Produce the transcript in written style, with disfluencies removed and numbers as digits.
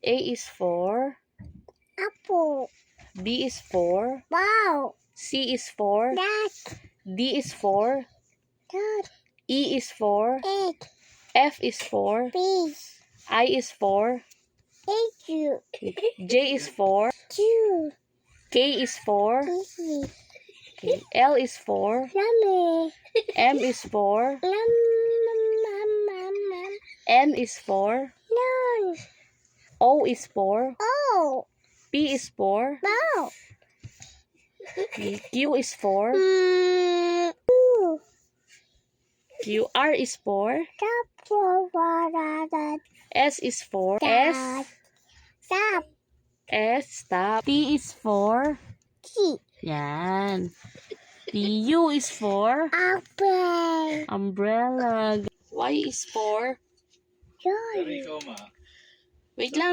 A is for apple, B is for ball, C is for duck, D is for dog, E is for egg, F is for fish, I is for egg, J is for chew, K is for easy, L is for yummy, M is for yum, N is for none, O is for oh, P is for ball, Q is for two, Q. R is for stop, S is for stop, stop, stop. T is for key, yan. U is for apple, umbrella. Y is for joy. wait lang.